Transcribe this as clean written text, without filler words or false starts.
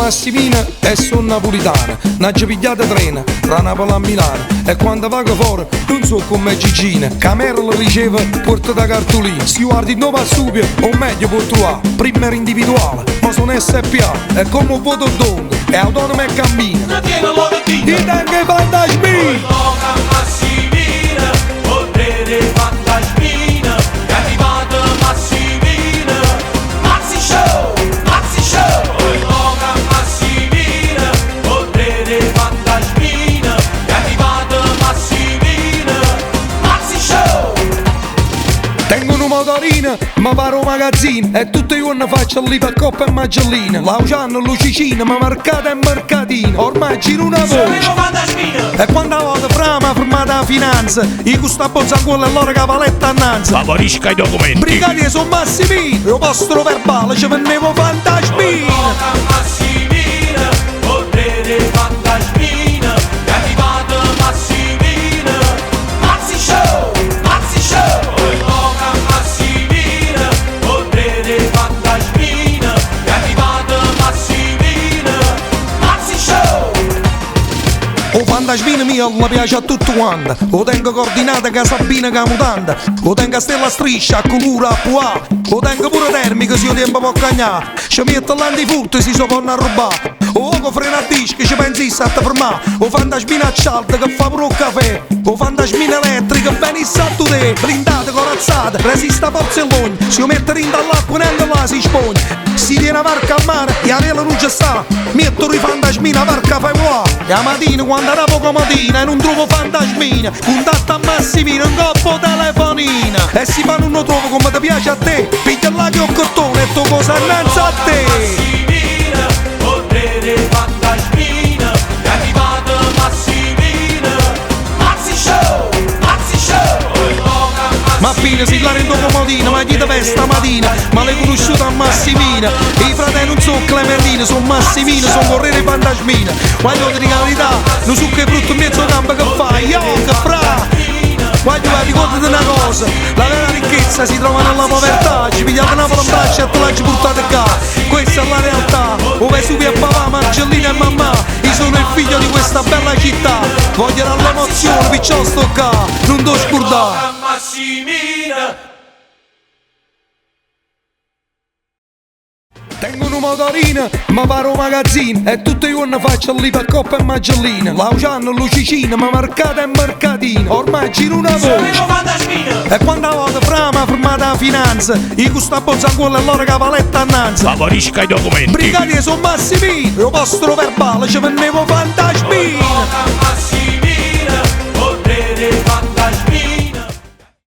Massimina e sono napolitana. N'aggia pigliata trena tra Napoli a Milano. E quando vago fuori non so come Gigina. Camera lo riceve porta da cartolina. Si guardi il nuovo subito o meglio può trovare. Prima era individuale ma sono SPA. E come un voto d'onda è autonoma e cammina. Ti tengo i fantasmi. Massimina, potere fantasmina, è arrivata Massimina, Maxi Show, Maxi Show. Poi loga Massimina, potere fantasmina, è arrivata Massimina, Maxi Show. Tengo una motorina, ma paro un magazzino. E tutti i giorni faccio lì per coppa e magellina. Lauciano, lucicina, ma mercato e mercatino. Ormai giro una voce. E quando volta frama formata la finanza, io con sta bozza ancora e loro cavaletta annanza. Favorisca i documenti. Brigadier sono Massimino, io postro verbale ci vennevo fantasmina. Massimina, potere fantasmina, è arrivata Massimina, Maxi Show, Maxi Show. Poi loga Massimina, potere fantasmina, è arrivata Massimina, Maxi Show. O fantasmina mia la piace a tutto quanto. O tengo coordinata che Sabina che mutanda. O tengo a stella striscia a colura a puà. O tengo pure termica se io tempo può cagnare. Ci metto l'antifurto e si sono a rubare. O con freno a dischi ci pensi a te fermare. O fantasmina a cialda che fa pure un caffè. O fantasmina elettrica benissimo a te. Blindate, corazzate, resiste a forza e logni. Se io metto in dall'acqua neanche là si spogna. Si tiene varca a mano e a vela non ci sta. Metto i fantasmina varca fai qua. E a mattina quando era poco mattina e non trovo fantasmina, contatta a Massimino un coppo telefonina. E si fa non lo trovo come ti piace a te. Piglia là che ho cartone e tu cosa annanza a te. Massimina, potere fantasmina, è arrivata Massimina, Maxi Show, Maxi Show. Poi loga Ma fine si la rendo comodina, ma chi te veste stamattina? Ma l'hai conosciuta a Massimina. I fratelli non sono Clementina, sono Massimina, sono correre fantasmina. Voglio dire la verità, non so che brutto in mezzo campo che fai, io che fra. Voglio ricordati una cosa, la vera ricchezza si trova nella povertà. Ci pigliate Napoli in braccio e te l'hai portata qua. Questa è la realtà, dove subi a papà, Marcellina e mamma. Io sono il figlio di questa bella città. Voglio l'emozione, perciò sto qua, non devo scordare. Massimina. Tengo una motorina, ma paro un magazzino. E tutti i giorni faccio lì per coppa e magellina. Lauciano, lucicina, ma mercato e mercatino. Ormai giro una voce. E quando volta frama formata la finanza, io con sta bozza ancora e loro cavaletta annanza. Favorisca i documenti. Brigadier sono Massimino, io postro verbale ci vennevo fantasmina.